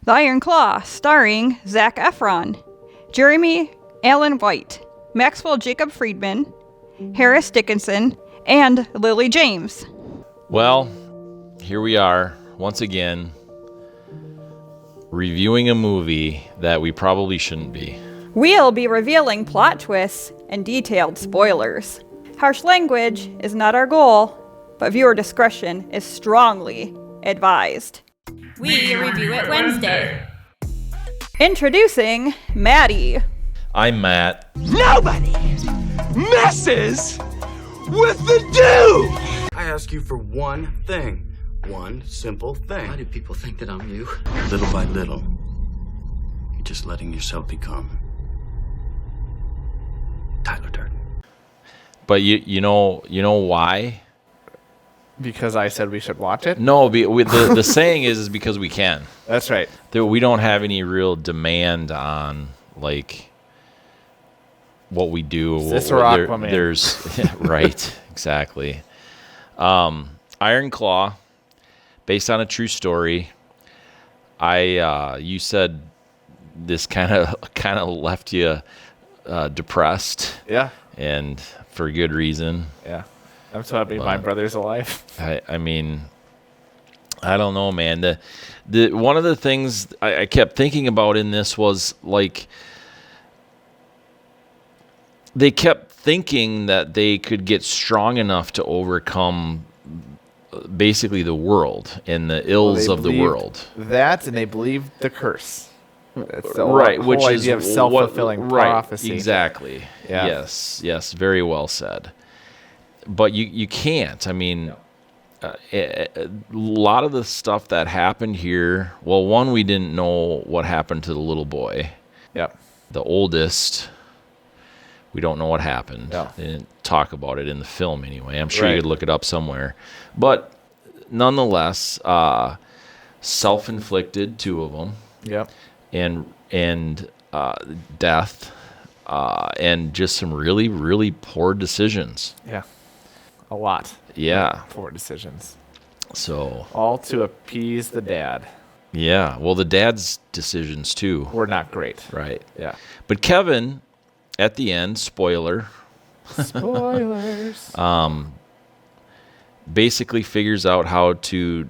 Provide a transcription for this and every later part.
The Iron Claw, starring Zac Efron, Jeremy Allen White, Maxwell Jacob Friedman, Harris Dickinson, and Lily James. Well, here we are, once again, reviewing a movie that we probably shouldn't be. We'll be revealing plot twists and detailed spoilers. Harsh language is not our goal, but viewer discretion is strongly advised. We review it Wednesday. Introducing Maddie. I'm Matt. Nobody messes with the dude! I ask you for one thing. One simple thing. Why do people think that I'm you? Little by little, you're just letting yourself become Tyler Durden. But you know why? Because I said we should watch it? No, the saying is because we can. That's right. We don't have any real demand on, like, what we do. There's right, exactly. Iron Claw, based on a true story. You said this kind of left you depressed. Yeah. And for good reason. Yeah. I'm so happy my brother's alive. I mean, I don't know, man. The one of the things I kept thinking about in this was, like, they kept thinking that they could get strong enough to overcome basically the world and the ills of the world. That, and they believed the curse. That's the right, whole which idea is of self-fulfilling prophecy. Exactly. Yeah. Yes, very well said. But you can't. I mean, a lot of the stuff that happened here, well, one, we didn't know what happened to the little boy. Yep. The oldest, we don't know what happened. No. They didn't talk about it in the film anyway. I'm sure you could look it up somewhere. But nonetheless, self-inflicted, two of them. Yep. And death, and just some really, really poor decisions. Yeah. A lot. Yeah. Poor decisions. So. All to appease the dad. Yeah. Well, the dad's decisions, too. Were not great. Right. Yeah. But Kevin, at the end, spoiler. Spoilers. Basically figures out how to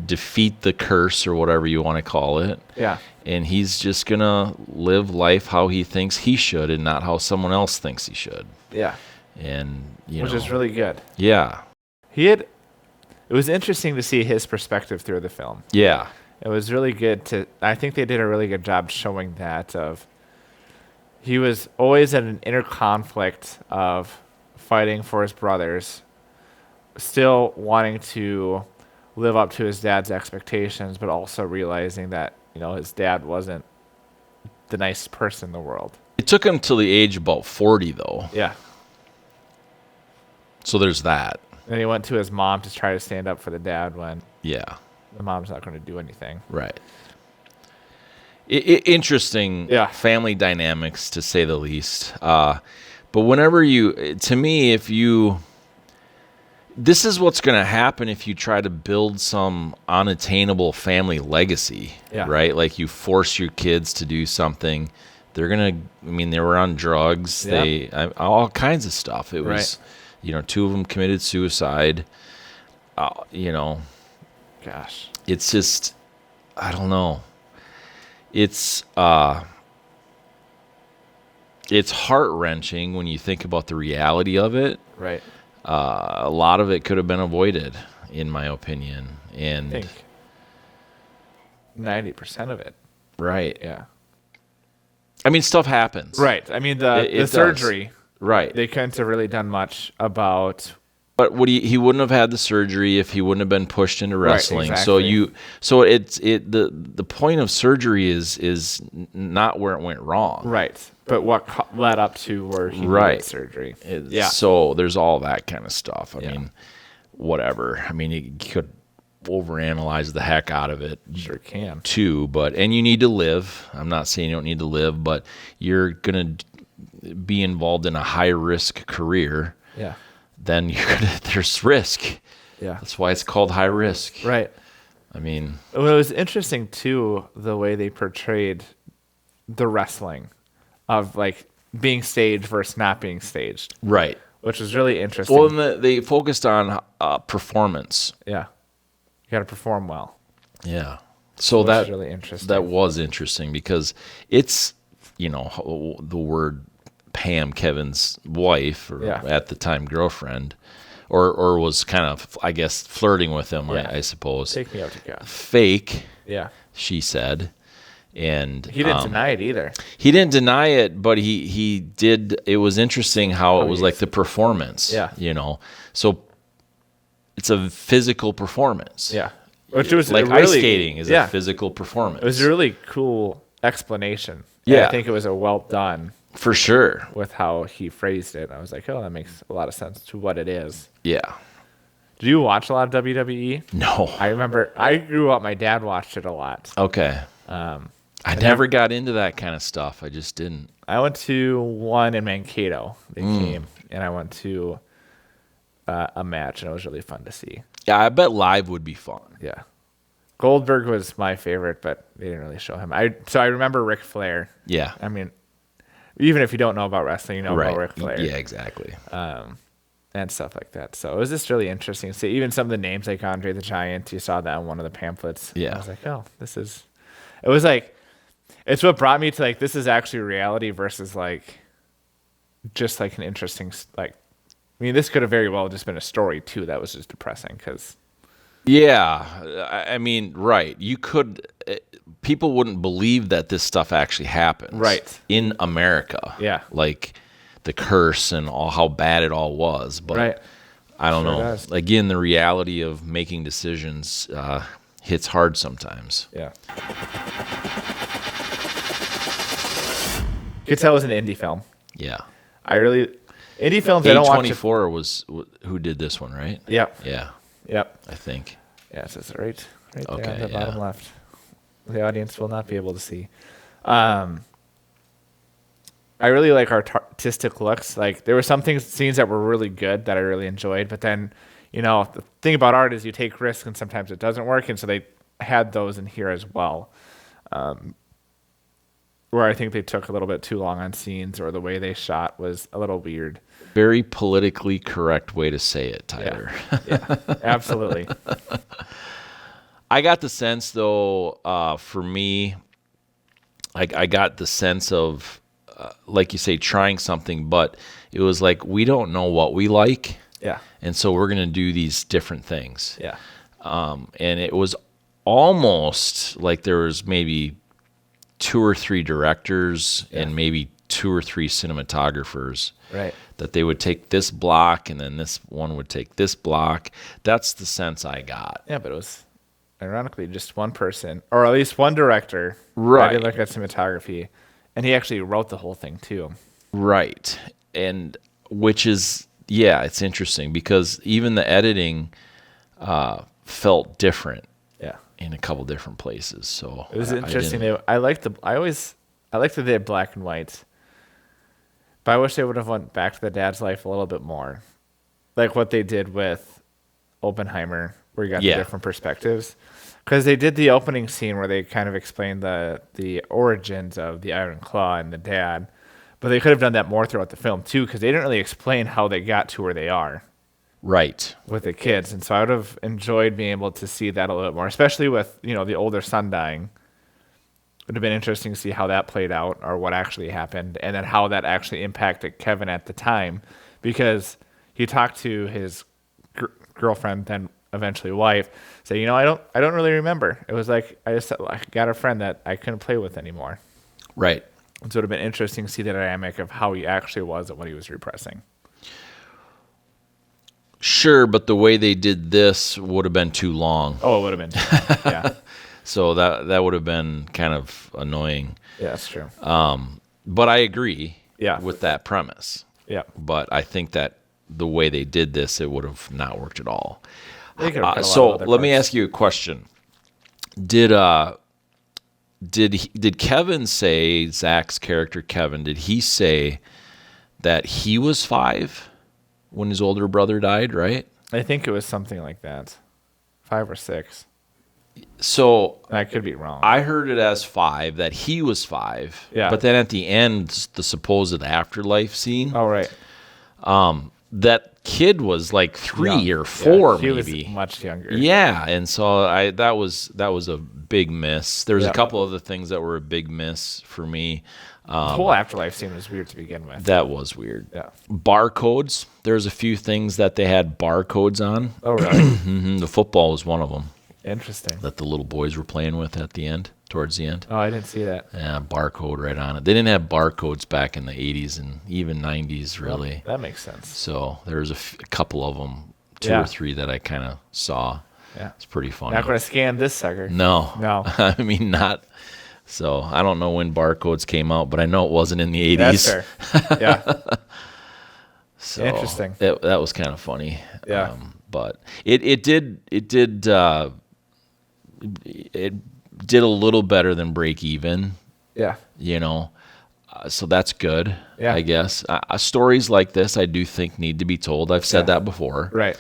defeat the curse, or whatever you want to call it. Yeah. And he's just going to live life how he thinks he should and not how someone else thinks he should. Yeah. And, which is really good. Yeah. It was interesting to see his perspective through the film. Yeah. It was really good I think they did a really good job showing that he was always at an inner conflict of fighting for his brothers, still wanting to live up to his dad's expectations, but also realizing that, his dad wasn't the nicest person in the world. It took him till the age of about 40, though. Yeah. So there's that. And he went to his mom to try to stand up for the dad when the mom's not going to do anything. Right. Interesting family dynamics, to say the least. But whenever this is what's going to happen if you try to build some unattainable family legacy, right? Like, you force your kids to do something. They're going to, they were on drugs. Yep. All kinds of stuff. It was, two of them committed suicide. Gosh. It's just, I don't know. It's heart-wrenching when you think about the reality of it. Right. A lot of it could have been avoided, in my opinion. And I think 90% of it. Right. Yeah. Stuff happens. Right. The surgery. Does. Right. They couldn't have really done much about. But he wouldn't have had the surgery if he wouldn't have been pushed into wrestling. Right, exactly. So the point of surgery is not where it went wrong. Right. But what led up to where he needed surgery. So there's all that kind of stuff. I mean, whatever. You could overanalyze the heck out of it. Sure can. Too, and you need to live. I'm not saying you don't need to live, but you're going to be involved in a high-risk career. Yeah. Then there's risk. Yeah. That's why it's called high risk. Right. I mean, it was interesting too the way they portrayed the wrestling of like being staged versus not being staged, right. which was really interesting. Well, and they focused on performance. Yeah, you got to perform well. Yeah. So Which is really interesting. That was interesting because it's, the word Pam, Kevin's wife, or at the time girlfriend, or was kind of, I guess, flirting with him, I suppose. Take me out to God. Fake, Yeah. she said. And he didn't deny it either. He didn't deny it, but he did. It was interesting how it was like the performance. Yeah. So it's a physical performance. Yeah. Which was like really, ice skating is a physical performance. It was a really cool explanation. Yeah. I think it was a well done. For sure. With how he phrased it. I was like, oh, that makes a lot of sense to what it is. Yeah. Do you watch a lot of WWE? No. I remember I grew up, my dad watched it a lot. Okay. I never got into that kind of stuff. I just didn't. I went to one in Mankato. They came, and I went to a match, and it was really fun to see. Yeah, I bet live would be fun. Yeah. Goldberg was my favorite, but they didn't really show him. So I remember Ric Flair. Yeah. I mean, even if you don't know about wrestling, you know about Ric Flair. Yeah, exactly. And stuff like that. So it was just really interesting to see. Even some of the names like Andre the Giant, you saw that on one of the pamphlets. Yeah. I was like, oh, it was like, it's what brought me to like, this is actually reality versus like, just like an interesting, like, I mean, this could have very well just been a story too. That was just depressing because. Yeah. I mean, right. You could, people wouldn't believe that this stuff actually happens. Right. In America. Yeah. Like the curse and all how bad it all was. But right. I don't know. Does. Again, the reality of making decisions hits hard sometimes. Yeah. You could tell it was an indie film. Yeah. Indie films, I don't watch. A24 was who did this one, right? Yep. Yeah. Yep. I think. Yeah, it says right there Okay, on the yeah. bottom left. The audience will not be able to see. I really like artistic looks. Like there were some scenes that were really good that I really enjoyed, but then, the thing about art is you take risks and sometimes it doesn't work, and so they had those in here as well. Where I think they took a little bit too long on scenes, or the way they shot was a little weird. Very politically correct way to say it, Tyler. Yeah, absolutely. I got the sense, though, for me, I got the sense of, like you say, trying something, but it was like, we don't know what we like. Yeah. And so we're going to do these different things. Yeah. And it was almost like there was maybe 2 or 3 directors and maybe 2 or 3 cinematographers. Right. That they would take this block and then this one would take this block. That's the sense I got. Yeah, but it was ironically just one person, or at least one director. Right. I did look at cinematography, and he actually wrote the whole thing too. Right. And which is, it's interesting because even the editing felt different. Yeah. In a couple different places. So it was interesting. I like that they did black and white. But I wish they would have went back to the dad's life a little bit more. Like what they did with Oppenheimer, where you got the different perspectives. Because they did the opening scene where they kind of explained the origins of the Iron Claw and the dad. But they could have done that more throughout the film, too, because they didn't really explain how they got to where they are. Right. With the kids. And so I would have enjoyed being able to see that a little bit more, especially with, the older son dying. It would have been interesting to see how that played out or what actually happened, and then how that actually impacted Kevin at the time, because he talked to his girlfriend, then eventually wife, say, I don't really remember. It was like I got a friend that I couldn't play with anymore. Right. And so it would have been interesting to see the dynamic of how he actually was and what he was repressing. Sure, but the way they did this would have been too long. Oh, it would have been. Yeah. So that would have been kind of annoying. Yeah, that's true. But I agree Yeah. with that premise. Yeah. But I think that the way they did this, it would have not worked at all. They could have cut a lot So of other let me parts. ask you a question. Did Kevin say, Zach's character Kevin, did he say that he was 5 when his older brother died, right? I think it was something like that. 5 or 6. So I could be wrong. I heard it as 5, that he was 5. Yeah. But then at the end, the supposed afterlife scene, Oh, right. that kid was like 3 Young. or 4, he maybe. was much younger. Yeah, and so that was a big miss. There's Yeah. a couple other things that were a big miss for me. The whole afterlife scene was weird to begin with. That was weird. Yeah. Barcodes. There's a few things that they had barcodes on. Oh, really? The football was one of them Interesting. that the little boys were playing with at the end, towards the end. Oh, I didn't see that. Yeah, barcode right on it. They didn't have barcodes back in the 80s and even 90s, really. That makes sense. So there was a couple of them, 2 Yeah. or 3 that I kind of saw. Yeah. It's pretty funny. Not going to scan this sucker. No. No. I mean, not. So I don't know when barcodes came out, but I know it wasn't in the 80s. That's fair. Yeah. So Interesting. That was kind of funny. Yeah. But it did a little better than break even, Yeah. so that's good. Yeah. I guess stories like this I do think need to be told. I've said that before. Right.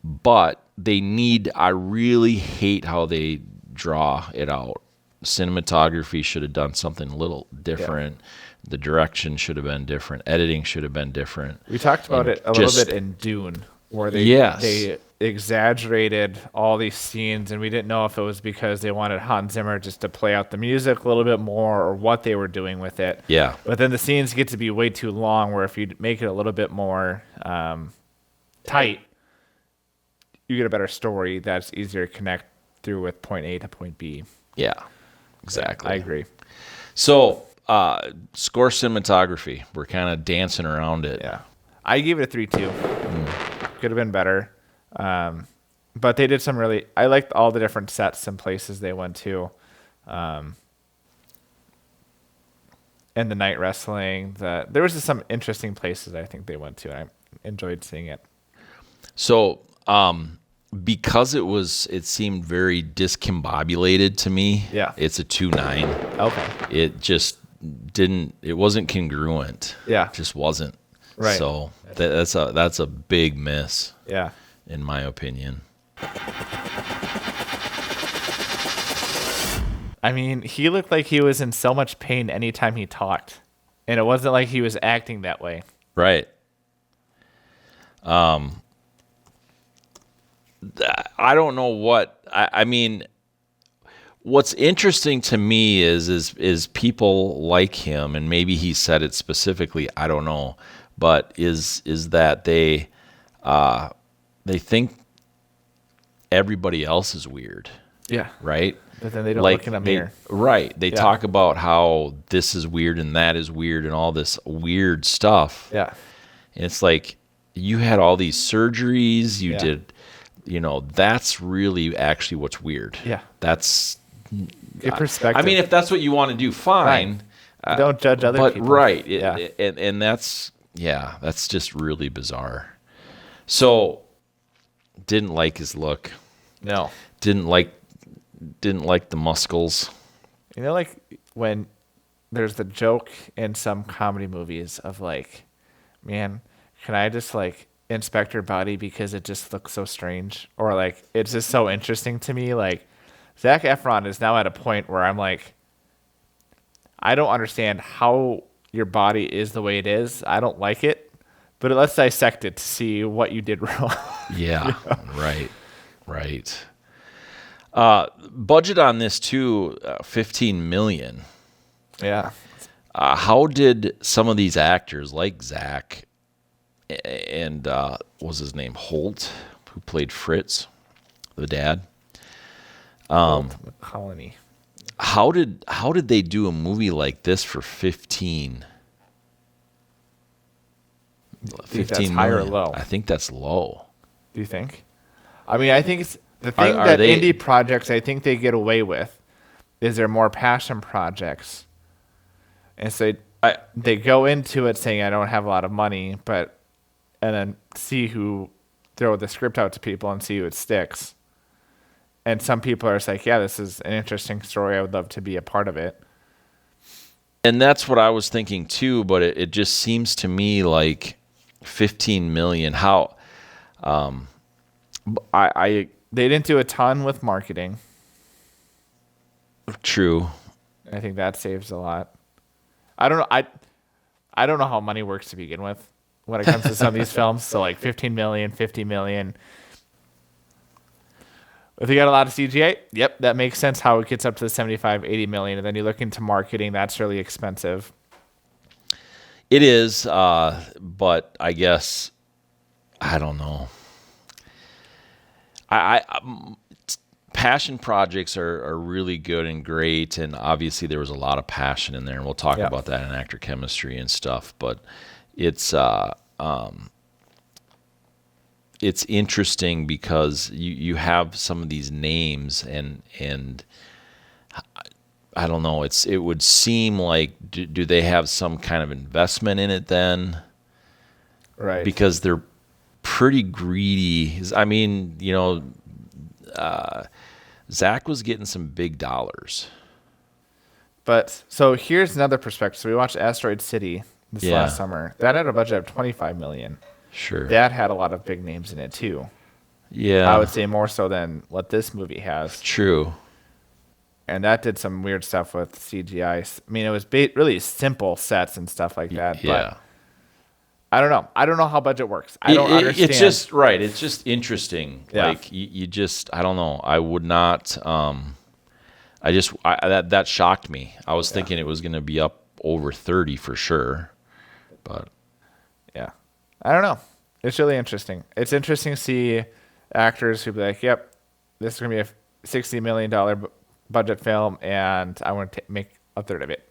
But I really hate how they draw it out. Cinematography should have done something a little different. The direction should have been different. Editing should have been different. We talked about it a little bit in Dune, where they exaggerated all these scenes, and we didn't know if it was because they wanted Hans Zimmer just to play out the music a little bit more or what they were doing with it. Yeah. But then the scenes get to be way too long, where if you make it a little bit more tight, you get a better story that's easier to connect through with point A to point B. Yeah, exactly. I agree. So, score cinematography. We're kind of dancing around it. Yeah. I gave it a 3-2. Could have been better. But they did some I liked all the different sets and places they went to. And the night wrestling. There was just some interesting places I think they went to. And I enjoyed seeing it. So, because it seemed very discombobulated to me. Yeah. It's a 2.9. Okay. It just it wasn't congruent. Yeah. It just wasn't. Right. So that's a big miss. Yeah. In my opinion. I mean, he looked like he was in so much pain anytime he talked. And it wasn't like he was acting that way. Right. I don't know what I mean. What's interesting to me is people like him, and maybe he said it specifically. I don't know, but is that they think everybody else is weird. Yeah. Right. But then they don't look in a mirror. Right. They talk about how this is weird and that is weird and all this weird stuff. Yeah. And it's like you had all these surgeries. You Yeah. did. That's really actually what's weird. Yeah. That's Good perspective. I mean, if that's what you want to do, fine. Don't judge other people. Right. Yeah. And that's just really bizarre. So, didn't like his look. No. Didn't like the muscles. Like when there's the joke in some comedy movies of like, man, can I just like inspect your body because it just looks so strange, or like it's just so interesting to me. Like Zac Efron is now at a point where I'm like, I don't understand how your body is the way it is. I don't like it, but let's dissect it to see what you did wrong. Yeah. Right. Budget on this too, $15 million. Yeah. How did some of these actors like Zach and what was his name, Holt, who played Fritz, the dad? Colony. How did they do a movie like this for 15? That's high or low? I think that's low. Do you think? I mean, I think it's the thing that indie projects I think they get away with is they're more passion projects, and so they go into it saying I don't have a lot of money, and then throw the script out to people and see who it sticks. And some people are just like, yeah, this is an interesting story. I would love to be a part of it. And that's what I was thinking too, but it just seems to me like 15 million. How? They didn't do a ton with marketing. True. I think that saves a lot. I don't know. I don't know how money works to begin with when it comes to some of these films. So like 15 million, 50 million. If you got a lot of CGI, yep, that makes sense how it gets up to the 75, 80 million. And then you look into marketing, that's really expensive. It is, but I guess, I don't know. Passion projects are really good and great, and obviously there was a lot of passion in there, and we'll talk about that in actor chemistry and stuff. But it's interesting because you have some of these names, and I don't know. It would seem like do they have some kind of investment in it then? Right. Because they're pretty greedy. I mean, Zach was getting some big dollars. But so here's another perspective. So we watched Asteroid City this last summer. That had a budget of 25 million. Sure. That had a lot of big names in it too. Yeah. I would say more so than what this movie has. True. And that did some weird stuff with CGI. I mean, it was really simple sets and stuff like that. Yeah. But I don't know. I don't know how budget works. I don't understand. It's just right. It's just interesting. Yeah. Like you just, I don't know. I would not. That shocked me. I was thinking it was going to be up over 30 for sure, but yeah, I don't know. It's really interesting. It's interesting to see actors who be like, "Yep, this is going to be a $60 million budget film, and I want to make a third of it."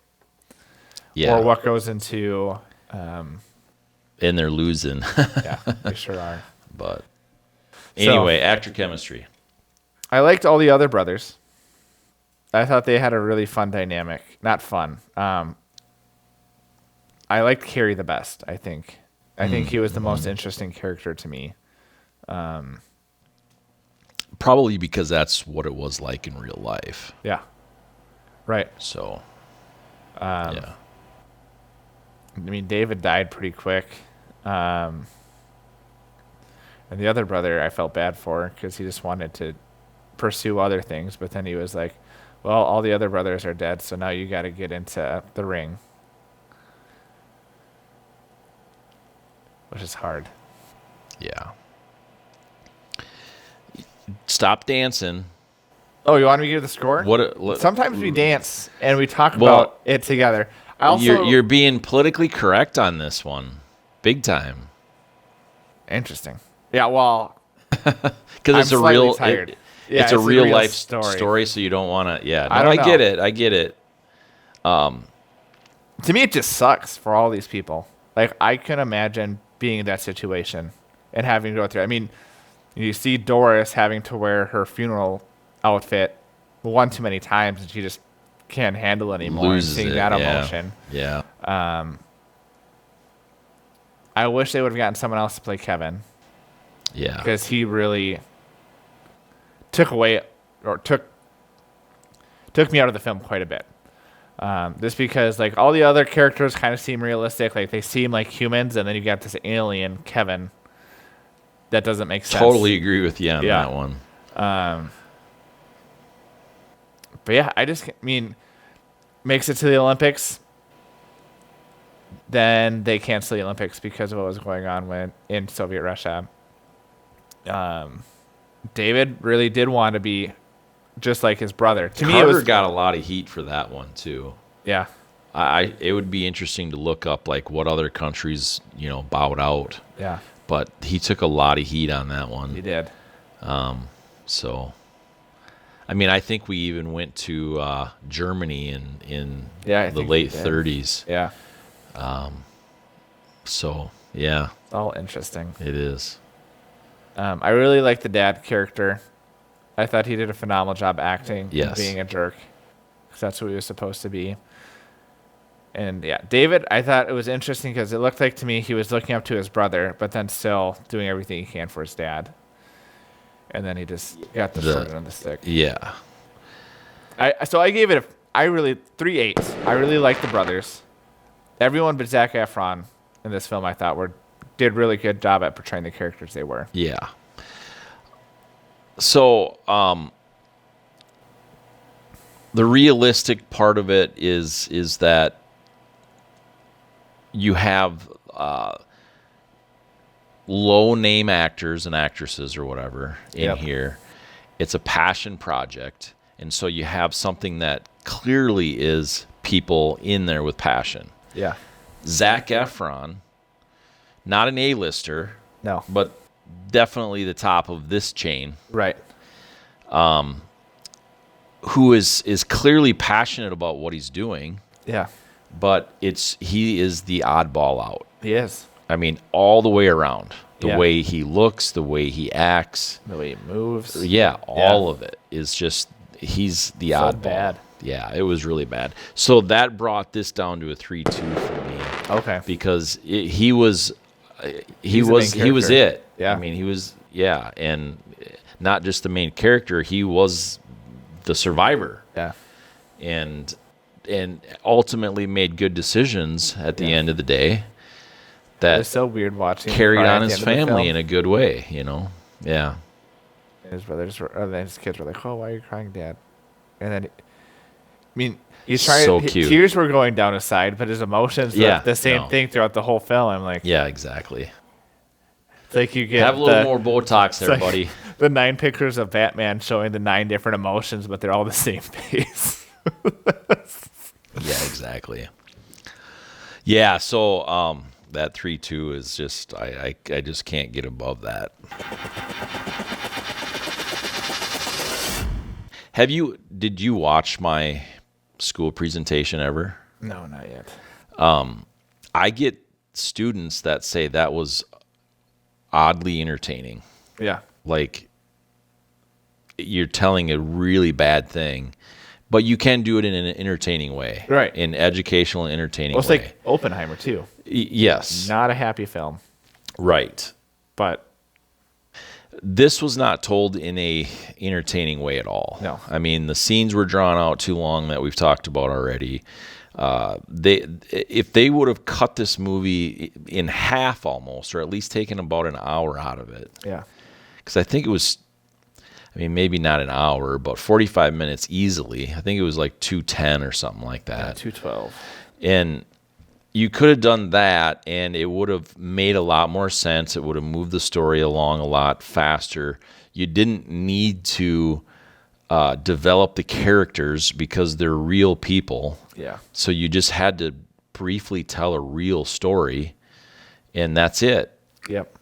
Yeah. Or what goes into. And they're losing. Yeah, they sure are. But anyway, actor chemistry. I liked all the other brothers. I thought they had a really fun dynamic. Not fun. I liked Carrie the best, I think. I think he was the most interesting character to me. Probably because that's what it was like in real life. Yeah. Right. So, yeah. I mean, David died pretty quick. And the other brother I felt bad for because he just wanted to pursue other things. But then he was like, well, all the other brothers are dead, so now you got to get into the ring. Which is hard. Yeah. Stop dancing. Oh, you want me to give the score? Sometimes we dance and we talk about it together. You're being politically correct on this one, big time. Interesting. Yeah, well, because it's a real, it's a real life story, so you don't want to. Yeah, no, I get it. I get it. To me, it just sucks for all these people. Like, I can imagine being in that situation and having to go through. I mean, you see Doris having to wear her funeral outfit one too many times, and she just can't handle it anymore. Loses seeing it, that emotion. Yeah. I wish they would have gotten someone else to play Kevin. Yeah. Because he really took me out of the film quite a bit. Just because like all the other characters kind of seem realistic, like they seem like humans, and then you got this alien Kevin that doesn't make sense. Totally agree with you on that one. But yeah, makes it to the Olympics. Then they cancel the Olympics because of what was going on in Soviet Russia. David really did want to be just like his brother. To me, it got a lot of heat for that one too. Yeah, it would be interesting to look up like what other countries bowed out. Yeah, but he took a lot of heat on that one. He did. So, I mean, I think we even went to Germany in the late 30s. Yeah. So yeah, it's all interesting. It is. I really like the dad character. I thought he did a phenomenal job acting and being a jerk, because that's what he was supposed to be. And yeah, David, I thought it was interesting because it looked like to me he was looking up to his brother, but then still doing everything he can for his dad. And then he just got the short end of the stick. Yeah. So I gave it 3/8. I really liked the brothers. Everyone but Zac Efron in this film, I thought, did really good job at portraying the characters they were. Yeah. So, The realistic part of it is that you have low name actors and actresses or whatever in here. It's a passion project, and so you have something that clearly is people in there with passion. Yeah. Zac Efron, not an A-lister, No. but definitely the top of this chain. Right. Who is clearly passionate about what he's doing. Yeah. But he is the oddball out. He is. I mean, all the way around. The Yeah. way he looks, the way he acts. The way he moves. Yeah, all of it is just, he's the So oddball. bad. Yeah, it was really bad. So that brought this down to a 3-2 for me. Okay. Because he was character. it. Yeah. I mean, he was, and not just the main character, he was the survivor. Yeah. And ultimately made good decisions at the end of the day that It's so weird watching him carried cry on at the his end of the family film. in a good way, Yeah. And his brothers and his kids were like, "Oh, why are you crying, Dad?" And then, he's trying. So cute. Tears were going down his side, but his emotions, the same thing throughout the whole film. I'm like, Yeah, exactly. it's like you get Have a little more Botox there, like buddy. the 9 pictures of Batman showing the 9 different emotions, but they're all the same face. Yeah, exactly. Yeah, so that 3-2 is just I just can't get above that. Did you watch my school presentation ever? No, not yet. I get students that say that was oddly entertaining. Yeah. Like you're telling a really bad thing, but you can do it in an entertaining way. Right. In educational, entertaining Well, it's way. like Oppenheimer too. Yes. Not a happy film, Right. but This was not told in a entertaining way at all. No. I mean, the scenes were drawn out too long that we've talked about already. If they would have cut this movie in half almost, or at least taken about an hour out of it, yeah. because I think it was, maybe not an hour, but 45 minutes easily. I think it was like 2:10 or something like that. 2:12. And you could have done that, and it would have made a lot more sense. It would have moved the story along a lot faster. You didn't need to develop the characters because they're real people. Yeah. So you just had to briefly tell a real story, and that's it. Yep.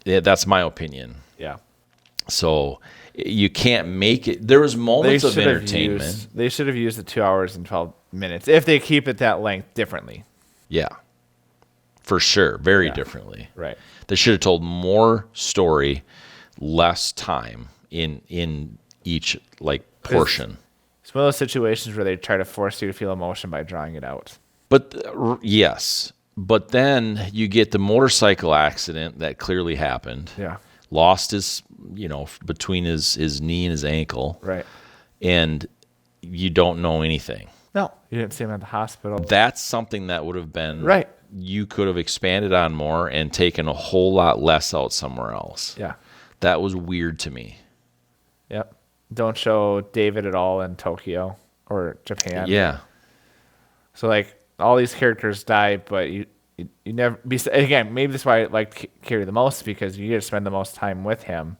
Yeah, that's my opinion. Yeah. So you can't make it. There was moments of entertainment. They should have used the 2 hours and 12 minutes if they keep it that length differently. Yeah, for sure. Very differently. Right. They should have told more story, less time in each portion. It's one of those situations where they try to force you to feel emotion by drawing it out. But yes, but then you get the motorcycle accident that clearly happened. Yeah. Lost his, between his knee and his ankle. Right. And you don't know anything. No, you didn't see him at the hospital. That's something that would have been Right. You could have expanded on more and taken a whole lot less out somewhere else. Yeah. That was weird to me. Yep. Don't show David at all in Tokyo or Japan. Yeah. So all these characters die, but you never. Again, maybe that's why I like Carrie the most, because you get to spend the most time with him.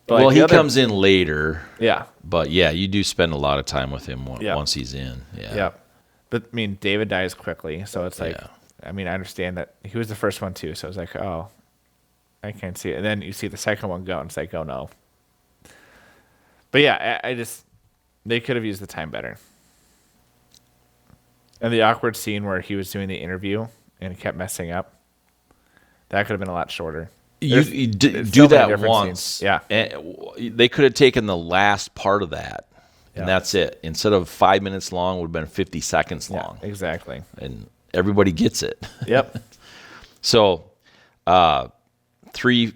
But Well, he comes in later. Yeah. But yeah, you do spend a lot of time with him Yeah. once he's in. Yeah. Yeah. But David dies quickly, so it's like, Yeah. I understand that he was the first one too, so it's like, oh, I can't see it. And then you see the second one go, and it's like, oh no. But yeah, they could have used the time better. And the awkward scene where he was doing the interview and he kept messing up, that could have been a lot shorter. You there's do so many that different once. scenes. Yeah. And they could have taken the last part of that, and that's it. Instead of 5 minutes long, it would have been 50 seconds long. Yeah, exactly. And everybody gets it. Yep. So, 3-0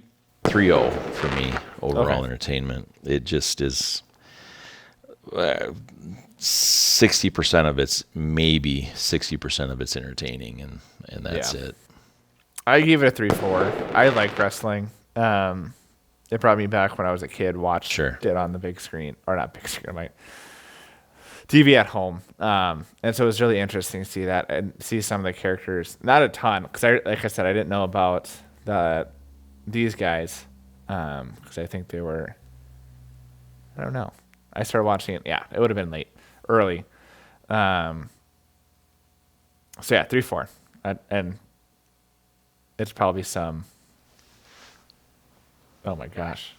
for me, overall Okay. entertainment. It just is 60% of it's maybe 60% of it's entertaining, and that's it. I give it a 3-4. I like wrestling. It brought me back when I was a kid. Watched Sure. it on the big screen, or not big screen, TV at home. And so it was really interesting to see that and see some of the characters. Not a ton, because like I said, I didn't know about these guys, because I think they were, I don't know. I started watching it. Yeah, it would have been early. So yeah, 3-4, and it's probably some. Oh my gosh,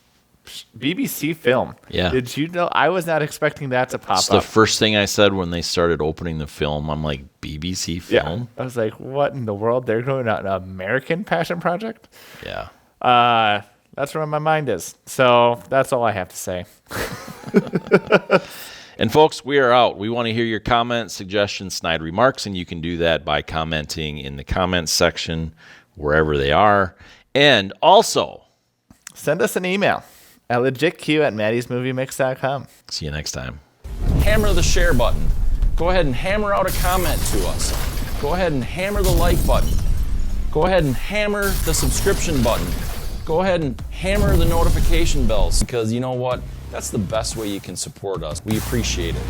BBC film. Yeah. Did you know? I was not expecting that to pop It's up. the first thing I said when they started opening the film. I'm like, BBC film? Yeah. I was like, what in the world? They're going on an American passion project? Yeah. That's where my mind is. So that's all I have to say. And folks, we are out. We want to hear your comments, suggestions, snide remarks, and you can do that by commenting in the comments section wherever they are. And also, send us an email at LegitQ@MaddysMovieMix.com. See you next time. Hammer the share button. Go ahead and hammer out a comment to us. Go ahead and hammer the like button. Go ahead and hammer the subscription button. Go ahead and hammer the notification bells, because you know what? That's the best way you can support us. We appreciate it.